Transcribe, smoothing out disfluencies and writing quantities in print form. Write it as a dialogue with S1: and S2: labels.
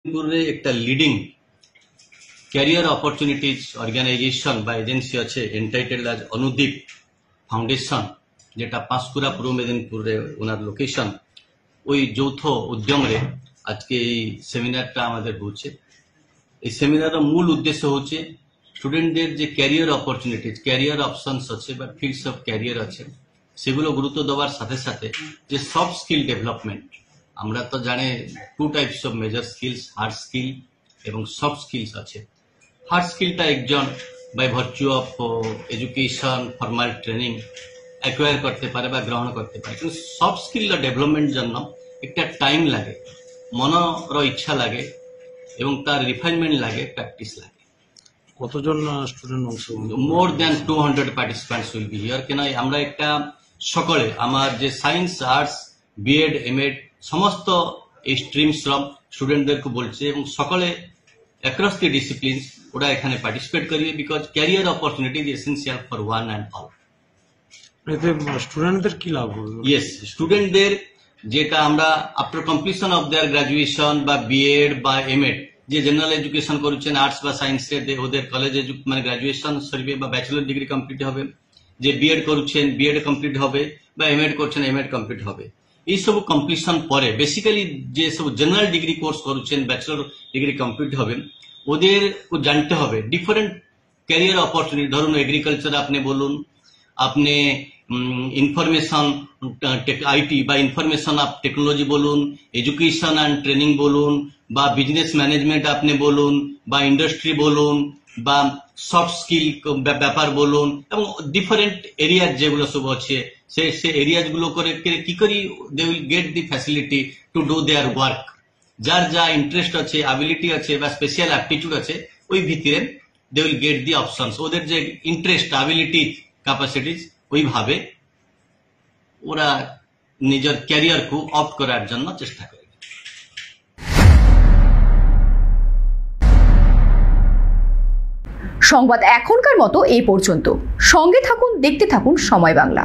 S1: पूरे एक leading career opportunities organisation बा एजेंसी अच्छे एंटाइटेड एज अनुदीप फाउंडेशन जेटा पांशकुरा पूर्व मेदिनीपुर रे उनार लोकेशन ওই যৌথ উদ্যমরে আজকে এই সেমিনারটা আমাদের হচ্ছে। এই সেমিনারের মূল উদ্দেশ্য হচ্ছে স্টুডেন্টদের যে ক্যারিয়ার অপরচুনিটিজ ক্যারিয়ার অপশনস আছে বা ফিল্ডস অফ ক্যারিয়ার আছে সেগুলো গুরুত্ব দেওয়ার সাথে সাথে যে সফট স্কিল ডেভেলপমেন্ট, আমরা তো জানি two types of major skills, hard skill এবং সফট স্কিলস আছে। হার্ড স্কিলটা একজন by virtue of education formal training acquire করতে পারে বা গ্রহণ করতে পারে, কিন্তু সফট স্কিল ডেভেলপমেন্ট জন্য একটা টাইম লাগে, মনর ইচ্ছা লাগে এবং তার রিফাইনমেন্ট লাগে, প্র্যাকটিস লাগে।
S2: কতজন স্টুডেন্ট অংশ?
S1: More than 200 participants will be here. কেন আমরা একটা সকলে আমার যে সায়েন্স আর্টস বিএড এমএড সমস্ত এই স্ট্রিমস স্টুডেন্টদেরকে বলছে এবং সকলে অ্যাক্রস দি ডিসিপ্লিনস ওরা এখানে পার্টিসিপেট করিবে, because career opportunity is essential for one and all.
S2: এতে স্টুডেন্টদের কি লাভ হবে?
S1: ইয়েস, স্টুডেন্টদের যেটা আমরা after completion of their graduation বা বিএড বা এমএড যে জেনারেল এডুকেশন করছেন আর্টস বা সায়েন্সে ওদের কলেজে মানে গ্রাজুয়েশন সরিবে বা ব্যাচেলর ডিগ্রি কমপ্লিট হবে, যে বিএড করছেন বিএড কমপ্লিট হবে বা এমএড করছেন এমএড কমপ্লিট হবে। এই সব কমপ্লিশন পরে বেসিক্যালি যে সব জেনারেল ডিগ্রি কোর্স করছেন ব্যাচেলর ডিগ্রি কমপ্লিট হবে ওদের জানতে হবে ডিফারেন্ট ক্যারিয়ার অপরচুনিটি। ধরুন এগ্রিকালচার আপনি বলুন, আপনি ইনফরমেশন আইটি বা ইনফরমেশন অফ টেকনোলজি বলুন, এডুকেশন অ্যান্ড ট্রেনিং বলুন, বা বিজনেস ম্যানেজমেন্ট আপনি বলুন, বা ইন্ডাস্ট্রি বলুন, বা সফট স্কিল ব্যাপার বলুন, এবং ডিফারেন্ট এরিয়াজ যেগুলো সব আছে সে এরিয়াজ গুলো করে কি করি they will get the facility to do their work. যার যা ইন্টারেস্ট আছে, অ্যাবিলিটি আছে বা স্পেশাল অ্যাপটিটিউড আছে ওই ভিতরে they will get the options. ওদের যে ইন্টারেস্ট অ্যাবিলিটি ক্যাপাসিটিজ ওইভাবে ওরা নিজের ক্যারিয়ারকে অপ্ট করার জন্য চেষ্টা করে।
S3: সংবাদ এখনকার মতো এই পর্যন্ত। সঙ্গে থাকুন, দেখতে থাকুন সময় বাংলা।